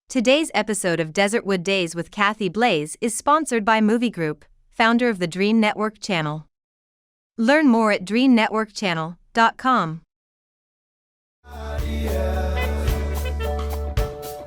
Today's episode of Desertwood Days with Kathy Blaze is sponsored by Movie Group, founder of the Dream Network channel. Learn more at dreamnetworkchannel.com.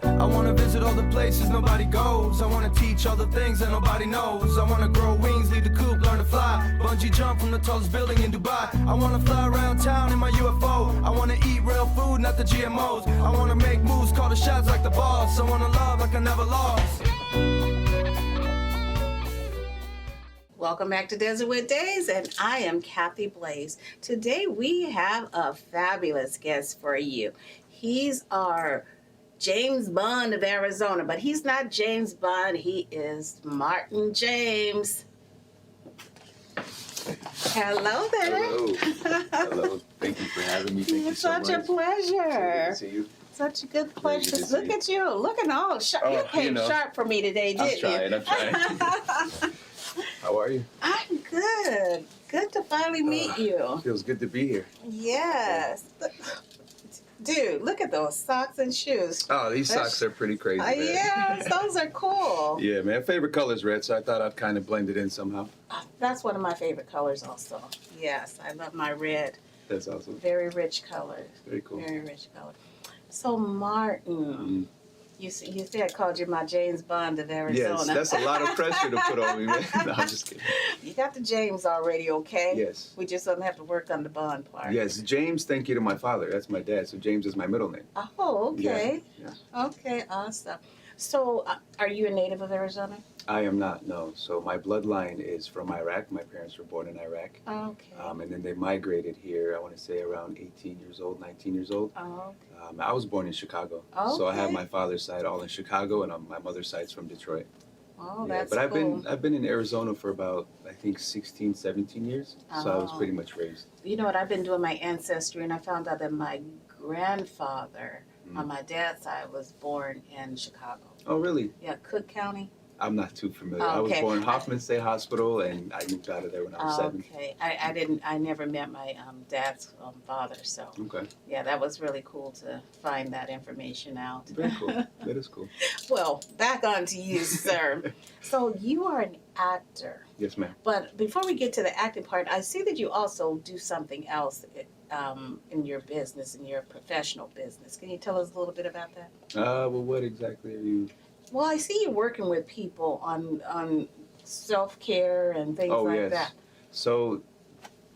I wanna visit all the places nobody goes. I wanna teach all the things that nobody knows. I wanna grow wings, leave the coop, learn to fly. Bungee jump from the tallest building in Dubai. I wanna fly around town in my UFO. I wanna eat real food, not the GMOs. I wanna make moves, call the shots like the boss. I wanna love like I never lost. Welcome back to Desertwood Days, and I am Kathy Blaze. Today we have a fabulous guest for you. He's our James Bond of Arizona, but he's not James Bond. He is Martin James. Hello there. Hello. Hello. Thank you for having me. Thank you so much. It's such a pleasure. So good to see you. Such a good pleasure. Good to Just look see at you, looking all sharp. Oh, You came you know. sharp for me today, didn't you? I'm trying. How are you? I'm good. Good to finally meet you. Feels good to be here. Yes. Dude, look at those socks and shoes. Oh, these socks are pretty crazy, man. Yes, those are cool. Yeah, man. Favorite color is red, so I thought I'd kind of blend it in somehow. That's one of my favorite colors also. Yes, I love my red. That's awesome. Very rich color. Very cool. Very rich color. So, Martin, you said I called you my James Bond of Arizona. Yes, that's a lot of pressure to put on me, man. No, I'm just kidding. You got the James already, okay? Yes. We just don't have to work on the Bond part. Yes, James, thank you to my father. That's my dad, so James is my middle name. Oh, okay. Yeah. Okay, awesome. So, are you a native of Arizona? I am not, no. So my bloodline is from Iraq. My parents were born in Iraq. Okay. And then they migrated here, I want to say around 18 years old, 19 years old. Oh, I was born in Chicago. So I have my father's side all in Chicago, and my mother's side's from Detroit. oh, Yeah, that's but cool. I've been in Arizona for about, I think, 16, 17 years. So I was Oh. pretty much raised. You know what? I've been doing my ancestry, and I found out that my grandfather on my dad's side was born in Chicago. Oh, really? Yeah, Cook County. I'm not too familiar. Oh, I was okay. born in Hoffman State Hospital, and I moved out of there when I was 7. Okay. I never met my dad's father, so Okay. yeah, that was really cool to find that information out. Very cool. That is cool. Well, back on to you, sir. So you are an actor, Yes, ma'am. but before we get to the acting part, I see that you also do something else in your business, in your professional business. Can you tell us a little bit about that? Well, what exactly are you? Well, I see you working with people on self-care and things Oh, like yes. that. So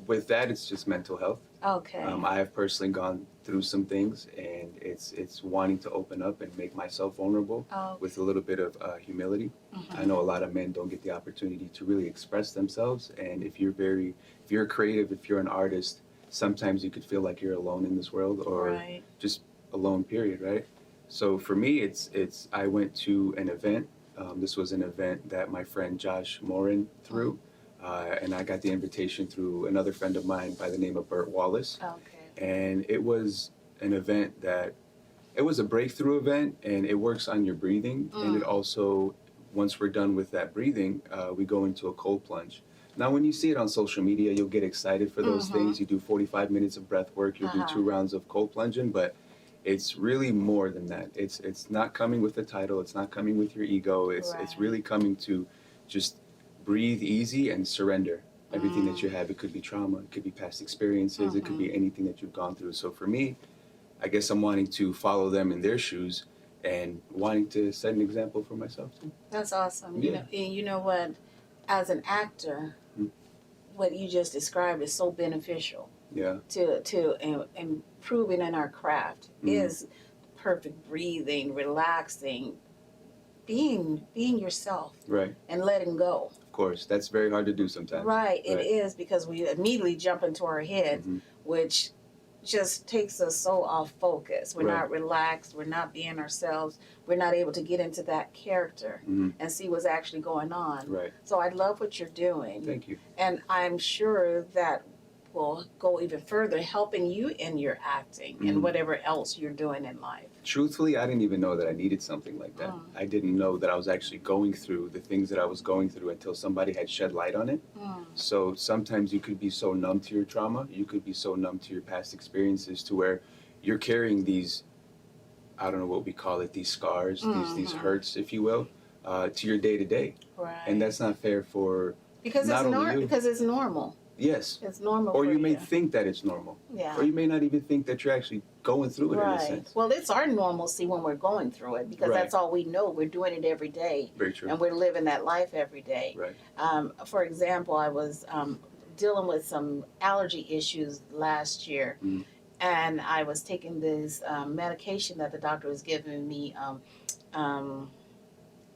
with that, it's just mental health. Okay. I have personally gone through some things, and it's wanting to open up and make myself vulnerable Oh, with a little bit of humility. mhm. I know a lot of men don't get the opportunity to really express themselves, and if you're a creative, if you're an artist, sometimes you could feel like you're alone in this world, or Right. just alone, period, right? So for me, it's I went to an event. This was an event that my friend Josh Morin threw, and I got the invitation through another friend of mine by the name of Burt Wallace. Okay. And it was an event that, it was a breakthrough event, and it works on your breathing. And it also, once we're done with that breathing, we go into a cold plunge. Now, when you see it on social media, you'll get excited for those things. You do 45 minutes of breath work, you'll do 2 rounds of cold plunging, but it's really more than that. It's not coming with a title. It's not coming with your ego. It's Right. really coming to just breathe easy and surrender everything that you have. It could be trauma. It could be past experiences. It could be anything that you've gone through. So for me, I guess I'm wanting to follow them in their shoes and wanting to set an example for myself too. That's awesome. Yeah. You know what? As an actor, what you just described is so beneficial Yeah. to improving in our craft. Is perfect breathing, relaxing, being yourself, Right. and letting go. Of course. That's very hard to do sometimes. Right, it Right. is, because we immediately jump into our head, Mhm. which just takes us so off focus. We're Right. not relaxed, we're not being ourselves, we're not able to get into that character Mhm. and see what's actually going on. Right. So I love what you're doing. Thank you. And I'm sure that will go even further, helping you in your acting and Mhm. whatever else you're doing in life. Truthfully, I didn't even know that I needed something like that. I didn't know that I was actually going through the things that I was going through until somebody had shed light on it. So sometimes you could be so numb to your trauma, you could be so numb to your past experiences to where you're carrying these I don't know what we call it, these scars, these Mhm. hurts, if you will, to your day to day, Right. and that's not fair for because not only you. because it's normal. Yes, It's normal or for you may you. think that it's normal, Yeah. or you may not even think that you're actually going through it in a Right. sense. Well, it's our normalcy when we're going through it because Right. that's all we know. We're doing it every day Very true. and we're living that life every day. Right. For example, I was dealing with some allergy issues last year, Mhm. and I was taking this medication that the doctor was giving me.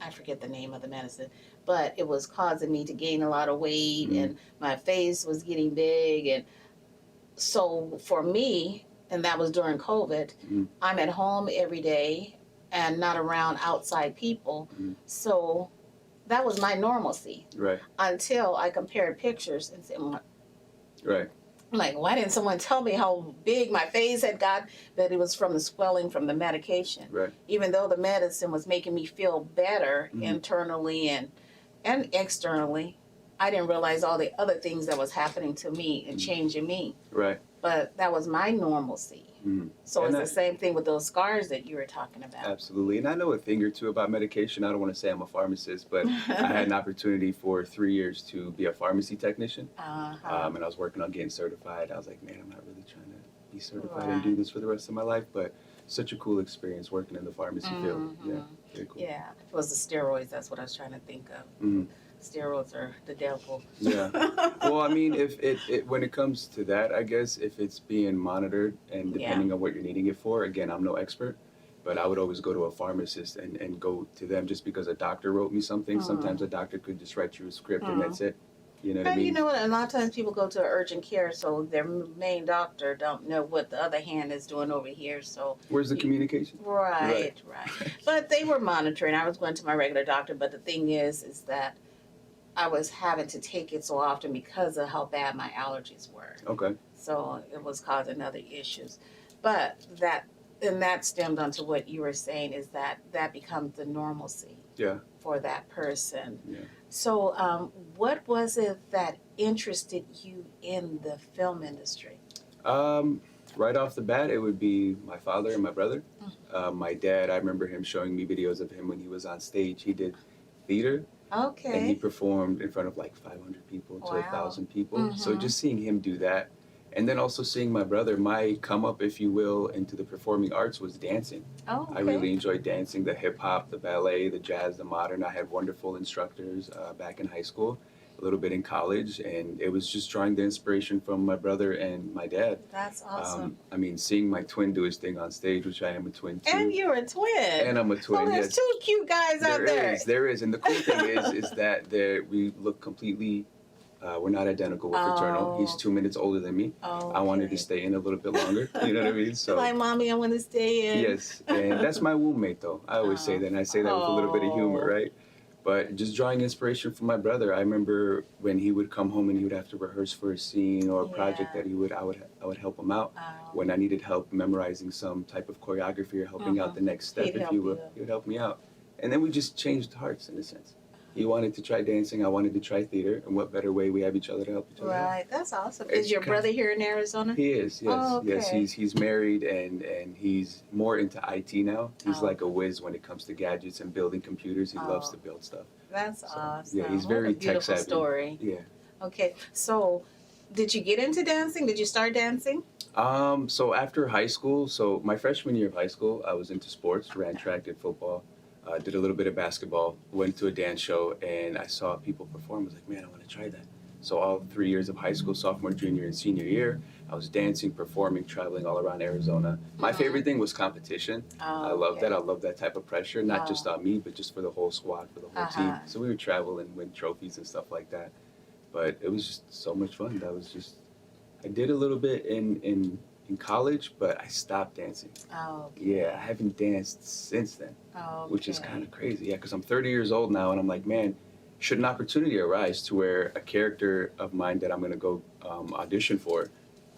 I forget the name of the medicine, but it was causing me to gain a lot of weight, Mhm. and my face was getting big. And so for me, and that was during COVID, Mhm. I'm at home every day and not around outside people. Mhm. So that was my normalcy Right. until I compared pictures and said, Right. I'm like, why didn't someone tell me how big my face had got? That it was from the swelling from the medication. Right. Even though the medicine was making me feel better Mhm. internally and externally, I didn't realize all the other things that was happening to me and changing me. Right. But that was my normalcy. Mhm. So And it's the same thing with those scars that you were talking about. Absolutely. And I know a thing or two about medication. I don't want to say I'm a pharmacist, but I had an opportunity for 3 years to be a pharmacy technician. Uh-huh. And I was working on getting certified. I was like, man, I'm not really trying to be certified and Right. do this for the rest of my life. But such a cool experience working in the pharmacy field. Yeah, Mhm. very cool. Yeah, it was the steroids. That's what I was trying to think of. Mhm. Steroids are the devil. Yeah. Well, I mean, if it when it comes to that, I guess if it's being monitored and depending on what you're needing it for, again, I'm no expert, but I would always go to a pharmacist and go to them just because a doctor wrote me something. Sometimes a doctor could just write you a script and that's it. You know what I And mean? you know what? A lot of times people go to urgent care, so their main doctor don't know what the other hand is doing over here. So Where's the communication? right. But they were monitoring. I was going to my regular doctor, but the thing is that I was having to take it so often because of how bad my allergies were. Okay. So it was causing other issues. But that stemmed onto what you were saying is that becomes the normalcy Yeah. for that person. Yeah. So what was it that interested you in the film industry? Right off the bat, it would be my father and my brother. My dad, I remember him showing me videos of him when he was on stage. He did theater. And he Okay. performed in front of like 500 people to Wow. 1,000 people. So Mhm. just seeing him do that, and then also seeing my brother, my come up, if you will, into the performing arts was dancing. Oh, okay. I really enjoyed dancing, the hip hop, the ballet, the jazz, the modern. I had wonderful instructors back in high school, a little bit in college, and it was just drawing the inspiration from my brother and my dad. That's awesome. I mean, seeing my twin do his thing on stage, which I am a twin too. And you're a twin. And I'm a twin, So there's yes. two cute guys out there. There is, and the cool thing is that we look completely. We're not identical. We're fraternal. He's 2 minutes older than me. Oh, I wanted to stay in a little bit longer. You know what I mean? So like, mommy, I want to stay in. yes, and that's my womb mate, though. I always say that, and I say that with a little bit of humor, right? But just drawing inspiration from my brother. I remember when he would come home and he would have to rehearse for a scene or a project Yeah. that I would help him out. Oh. When I needed help memorizing some type of choreography or helping out the next step, He'd if help you will, you. he would help me out. And then we just changed hearts in a sense. He wanted to try dancing, I wanted to try theater, and what better way we have each other to help each other out. Right, that's awesome. It's Is your kind- brother here in Arizona? He is, yes. Oh, Yes, okay. he's married and he's more into IT now. He's Oh. like a whiz when it comes to gadgets and building computers. He loves Oh. to build stuff. That's So, awesome. yeah, he's What very a beautiful tech-savvy. story. Yeah. Okay, so did you get into dancing? Did you start dancing? So after high school, so my freshman year of high school, I was into sports, ran track, did football, did a little bit of basketball, went to a dance show, and I saw people perform. I was like, man, I want to try that. So all 3 years of high school, sophomore, junior, and senior year, I was dancing, performing, traveling all around Arizona. My favorite thing was competition. I love that. I love that type of pressure, not just on me, but just for the whole squad, for the whole team. So we would travel and win trophies and stuff like that. But it was just so much fun. I did a little bit in college, but I stopped dancing. Oh, Yeah, I haven't danced since then, which is kind of crazy. Yeah, because I'm 30 years old now, and I'm like, man, should an opportunity arise to where a character of mine that I'm going to go audition for,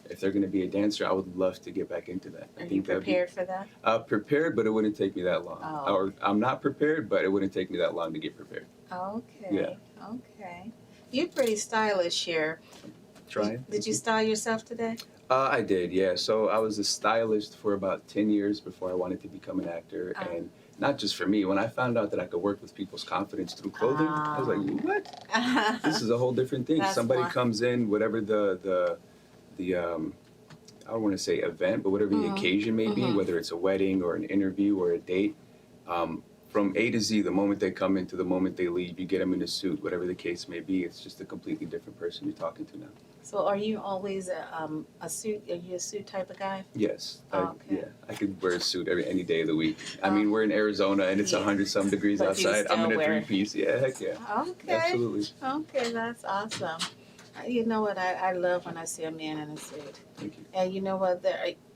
if they're going to be a dancer, I would love to get back into that. Are you prepared for that? Prepared, but it wouldn't take me that long. Oh. Or I'm not prepared, but it wouldn't take me that long to get prepared. Okay. Yeah. Okay. You're pretty stylish here. Trying. Did you style yourself today? I did, yeah. So I was a stylist for about 10 years before I wanted to become an actor. And not just for me, when I found out that I could work with people's confidence through clothing, I was like, what? This is a whole different thing. That's Somebody fun. comes in, whatever the I don't want to say event, but whatever the occasion may be, whether it's a wedding or an interview or a date, from A to Z, the moment they come in to the moment they leave, you get them in a suit, whatever the case may be. It's just a completely different person you're talking to now. So are you always a suit? Are you a suit type of guy? Yes. Okay. Yeah. I could wear a suit any day of the week. I mean, we're in Arizona and it's Yeah. 100-some degrees But you outside. I'm still in a wear it. three-piece. Yeah, heck yeah. Okay. Absolutely. Okay, that's awesome. You know what? I love when I see a man in a suit. Thank you. And you know what?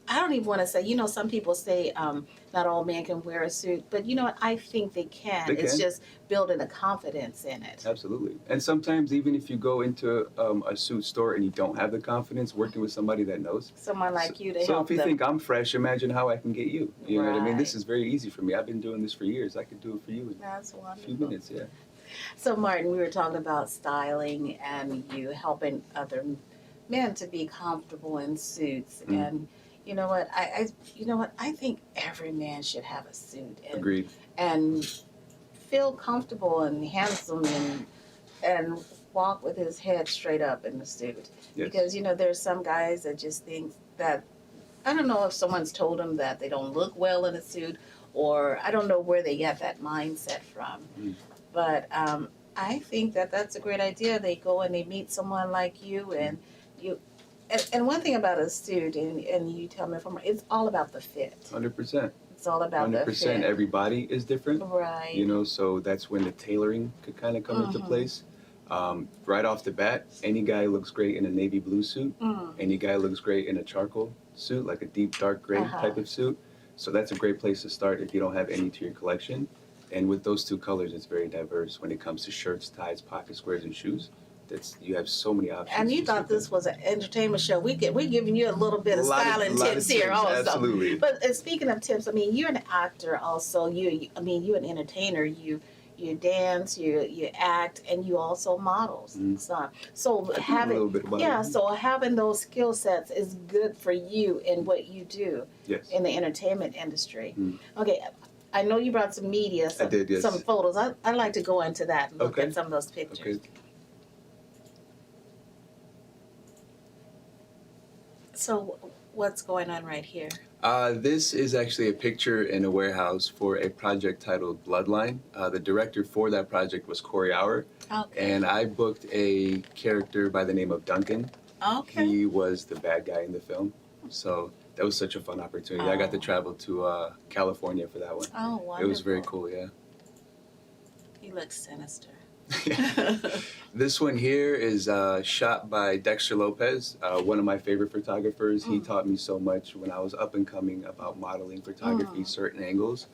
I don't even want to say, some people say not all men can wear a suit, but you know what? I think they can. They It's can. just building a confidence in it. Absolutely. And sometimes even if you go into a suit store and you don't have the confidence, working with somebody that knows. Someone like you to So help if you them. think I'm fresh, imagine how I can get you. You know what I mean? This Right. is very easy for me. I've been doing this for years. I could do it for you in That's a few wonderful. minutes, yeah. So Martin, we were talking about styling and you helping other men to be comfortable in suits. And you know what? I think every man should have a suit Agreed. and feel comfortable and handsome and walk with his head straight up in the suit. Yes. Because there's some guys that just think that, I don't know if someone's told them that they don't look well in a suit, or I don't know where they get that mindset from. But I think that that's a great idea. They go and they meet someone like you, and and one thing about a suit, and you tell me it's all about the fit. 100%. It's all about the 100%. fit. Every body is different. Right. You know, so that's when the tailoring could kind of come into place. Right off the bat, any guy looks great in a navy blue suit. Any guy looks great in a charcoal suit, like a deep dark gray type of suit. So that's a great place to start if you don't have any to your collection. And with those two colors, it's very diverse when it comes to shirts, ties, pocket squares, and shoes. You have so many options. And you just thought with this was an entertainment show. We're giving you a little bit of A lot of- styling lot of tips here tips, also. absolutely. But speaking of tips, I mean, you're an actor also. You're an entertainer. You dance, you act, and you also model. So I do a having little bit about it. so having those skill sets is good for you in what you do Yes. in the entertainment industry. Okay. I know you brought some media, I did, yes. some photos. I'd like to go into that and look Okay. at some of those pictures. Okay. So what's going on right here? This is actually a picture in a warehouse for a project titled Bloodline. The director for that project was Corey Auer, Okay. and I booked a character by the name of Duncan. Okay. He was the bad guy in the film, so that was such a fun opportunity. I got to travel to California for that one. Oh, wonderful. It was very cool, yeah. He looks sinister. This one here is shot by Dexter Lopez, one of my favorite photographers. He taught me so much when I was up and coming about modeling photography, certain angles.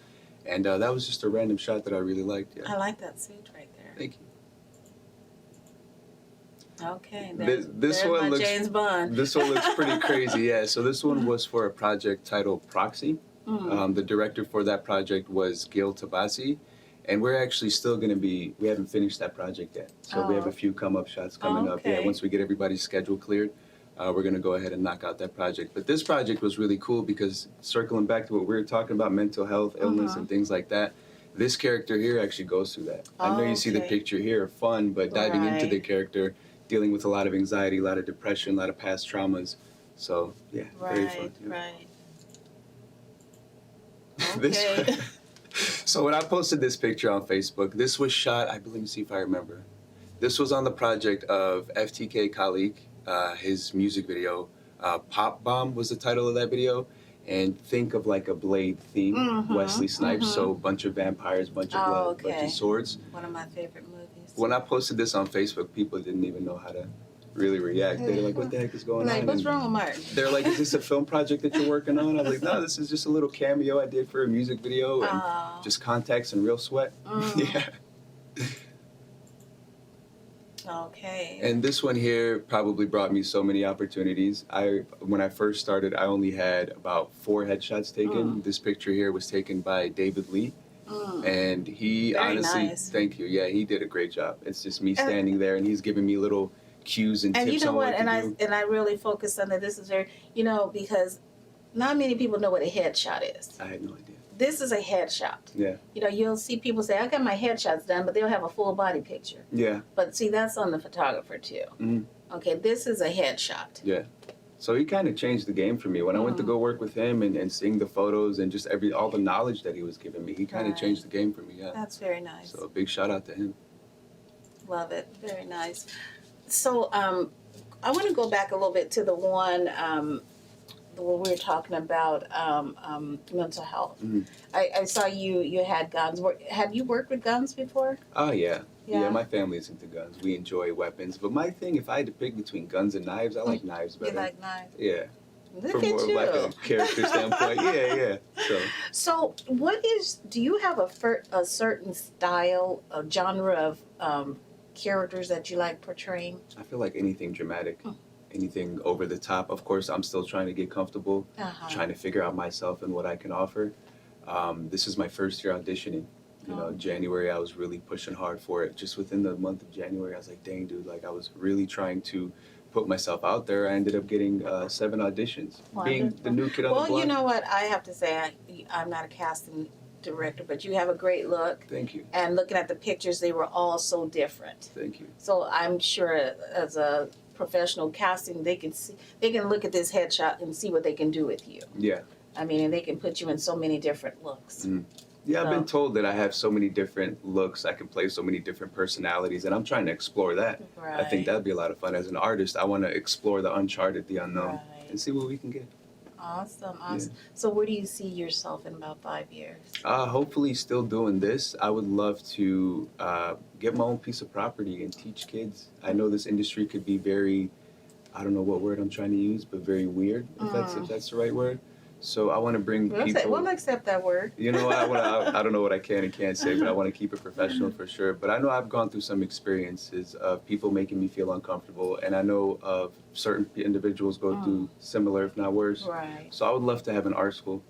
And that was just a random shot that I really liked. I Yeah. like that suit right there. Thank you. Okay. This there's one my looks James Bond. This one looks pretty crazy, yeah. So this one was for a project titled Proxy. The director for that project was Gil Tabasi. And we're actually still going to we haven't finished that project yet. So we have a few come-up shots coming up. Yeah, Okay. once we get everybody's schedule cleared, we're going to go ahead and knock out that project. But this project was really cool because circling back to what we were talking about, mental health, illness, and things like that, this character here actually goes through that. I know you see the Okay. picture here, fun, but diving into the Right. character, dealing with a lot of anxiety, a lot of depression, a lot of past traumas. So, yeah, very fun. Yeah. Right. This- Okay. So when I posted this picture on Facebook, this was shot, I believe, see if I remember. This was on the project of FTK Khalik, his music video. Pop Bomb was the title of that video. And think of like a Blade theme, Wesley Snipes. So a bunch of vampires, bunch of blood, bunch Okay. of swords. One of my favorite movies. When I posted this on Facebook, people didn't even know how to really react. They were like, what the heck is going Like, on? what's And wrong with Martin? they're like, is this a film project that you're working on? I was like, no, this is just a little cameo I did for a music video and Oh. just contacts and real sweat. Yeah. Okay. And this one here probably brought me so many opportunities. When I first started, I only had about 4 headshots taken. This picture here was taken by David Lee. And he Very honestly, nice. thank you. Yeah, he did a great job. It's just me standing there and he's giving me little cues and And you tips know on what? what to do. I really focus on that. This is very, because not many people know what a headshot is. I had no idea. This is a headshot. Yeah. You'll see people say, "I got my headshots done," but they'll have a full body picture. Yeah. But see, that's on the photographer too. Mhm. Okay, this is a headshot. Yeah. So he kind of changed the game for me. When I went to go work with him and seeing the photos and just all the knowledge that he was giving me, he kind of Right. changed the game for me. Yeah. That's very nice. So a big shout out to him. Love it. Very nice. So I want to go back a little bit to the one where we were talking about mental health. Mhm. I saw you had guns. Have you worked with guns before? Oh yeah. Yeah. Yeah, my family's into guns. We enjoy weapons. But my thing, if I had to pick between guns and knives, I like knives You better. like knives? Yeah. Look From at more you. like a character standpoint. Yeah. So So, do you have a certain style, a genre of characters that you like portraying? I feel like anything dramatic, anything over the top. Of course, I'm still trying to get comfortable, trying to figure out myself and what I can offer. This is my first year auditioning. January, I was really pushing hard for it. Just within the month of January, I was like, dang, dude, like I was really trying to put myself out there. I ended up getting 7 auditions, being the new kid on the Well, block. you know what? I have to say, I'm not a casting director, but you have a great look. Thank you. And looking at the pictures, they were all so different. Thank you. So I'm sure as a professional casting, they can look at this headshot and see what they can do with you. Yeah. I mean, and they can put you in so many different looks. Yeah, I've been So- told that I have so many different looks. I can play so many different personalities, and I'm trying to explore that. Right. I think that'd be a lot of fun. As an artist, I want to explore the uncharted, the unknown, Right. and see what we can get. Awesome. So where do you see yourself in about 5 years? Hopefully, still doing this. I would love to get my own piece of property and teach kids. I know this industry could be very, I don't know what word I'm trying to use, but very weird, if that's the right word. So I want to bring people. We'll accept that word. I don't know what I can and can't say, but I want to keep it professional for sure. But I know I've gone through some experiences of people making me feel uncomfortable, and I know of certain individuals go through similar, if not worse. Right. So I would love to have an art school.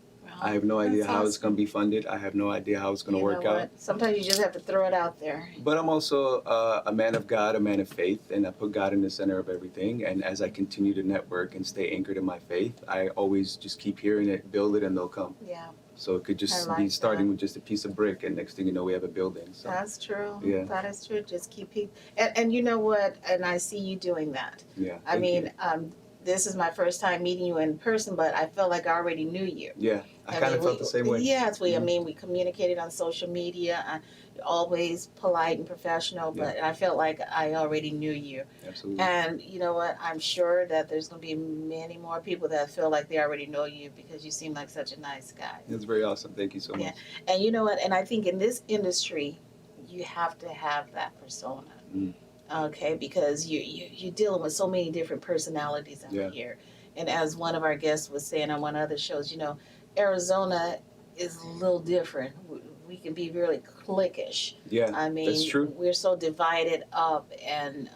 I have no idea how it's going to be funded. I have no idea how it's going to work out. Sometimes you just have to throw it out there. But I'm also a man of God, a man of faith, and I put God in the center of everything. And as I continue to network and stay anchored in my faith, I always just keep hearing it, build it, and they'll come. Yeah. So it could just I be like starting that. with just a piece of brick, and next thing you know, we have a building. So That's true. Yeah. That is true. Just keep people. And you know what? And I see you doing that. yeah. I thank mean, you. this is my first time meeting you in person, but I felt like I already knew you. Yeah, I kind of felt the same way. Yes, I mean, we communicated on social media. Always polite and professional, but I felt like I already knew you. Absolutely. And you know what? I'm sure that there's going to be many more people that feel like they already know you because you seem like such a nice guy. That's very awesome. Thank you so much. Yeah. And you know what? And I think in this industry, you have to have that persona. Okay, because you're dealing with so many different personalities in here. And as one of our guests was saying on one of the shows, Arizona is a little different. We can be really cliquish. Yeah, I mean, that's true. we're so divided up, and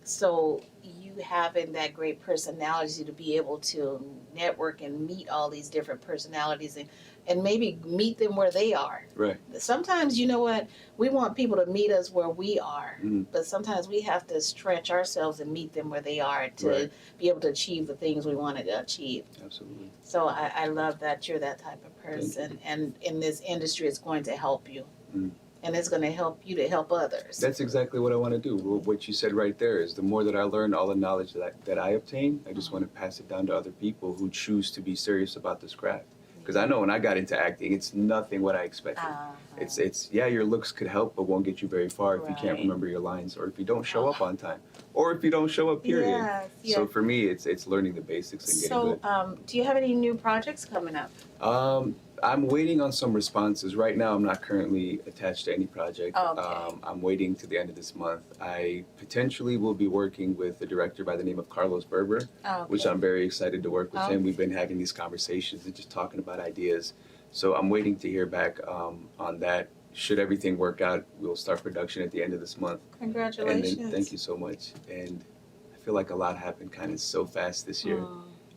so you having that great personality to be able to network and meet all these different personalities and maybe meet them where they are. Right. Sometimes, you know what, we want people to meet us where we are, Mhm. but sometimes we have to stretch ourselves and meet them where they are to Right. be able to achieve the things we want to achieve. Absolutely. So I love that you're that type of person, and in this industry, it's going to help you. Mhm. And it's going to help you to help others. That's exactly what I want to do. What you said right there is the more that I learn, all the knowledge that I obtain, I just want to pass it down to other people who choose to be serious about this craft. Because I know when I got into acting, it's nothing what I expected. It's your looks could help, but won't get you very far if you can't Right. remember your lines, or if you don't show up on time, or if you don't show up. Period. Yes, So yes. for me, it's learning the basics and getting So, good. do you have any new projects coming up? I'm waiting on some responses. Right now, I'm not currently attached to any project. Okay. I'm waiting to the end of this month. I potentially will be working with a director by the name of Carlos Berber, which I'm very excited to work with him. We've been having these conversations and just talking about ideas. So I'm waiting to hear back on that. Should everything work out, we'll start production at the end of this month. Congratulations. And then, thank you so much. And I feel like a lot happened kind of so fast this year.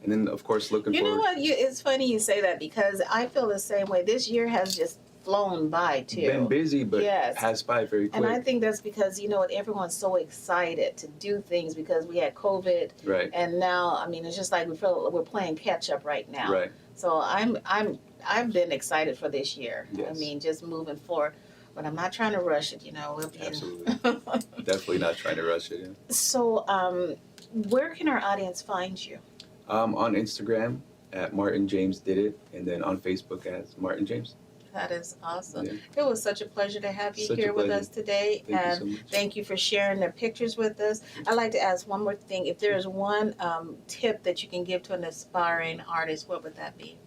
And then, of course, looking You know forward. what? It's funny you say that because I feel the same way. This year has just flown by too. Been busy, but Yes. passed by very quick. And I think that's because, you know, everyone's so excited to do things because we had COVID, right, and now, I mean, it's just like we feel we're playing catch up right now. right. So I've been excited for this year. I Yes. mean, just moving forward, but I'm not trying to rush it. You know, we'll be Absolutely. Definitely not trying to rush it. Yeah. So, where can our audience find you? On Instagram at Martin James Did It, and then on Facebook as Martin James. That is awesome. Yeah. It was such a pleasure to have you Such a here with pleasure. us today. Thank you and so much. thank you for sharing the pictures with us. I'd like to ask one more thing. If there is one tip that you can give to an aspiring artist, what would that be?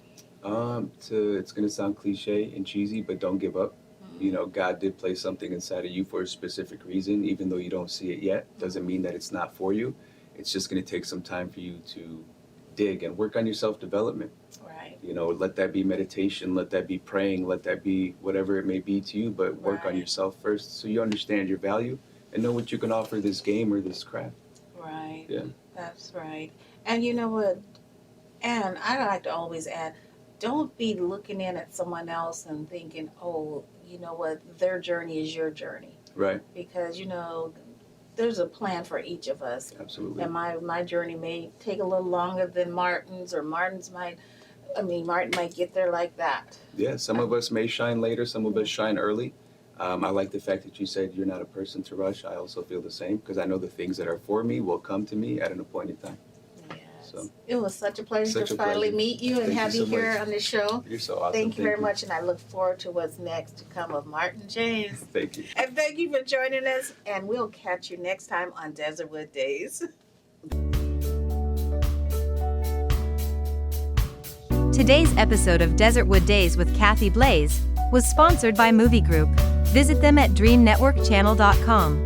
It's gonna sound cliche and cheesy, but don't give up. You know, God did place something inside of you for a specific reason, even though you don't see it yet. Doesn't mean that it's not for you. It's just gonna take some time for you to dig and work on your self-development. Right. You know, let that be meditation, let that be praying, let that be whatever it may be to you, but work on Right. yourself first so you understand your value and know what you can offer this game or this craft. Right. Yeah. That's right. And you know what? And I like to always add, don't be looking in at someone else and thinking, oh, you know what, their journey is your journey. Right. Because, you know, there's a plan for each of us. Absolutely. And my journey may take a little longer than Martin's, or Martin might get there like that. Yeah, some of us may shine later, some of us shine early. I like the fact that you said you're not a person to rush. I also feel the same because I know the things that are for me will come to me at an appointed time. Yes. So. It was such a pleasure Such to a finally pleasure. meet you and Thank have you you so here much. on the show. You're so awesome. Thank you very much, and I look forward to what's next to come of Martin James. Thank you. And thank you for joining us, and we'll catch you next time on Desertwood Days. Today's episode of Desertwood Days with Kathy Blaze was sponsored by Movie Group. Visit them at dreamnetworkchannel.com.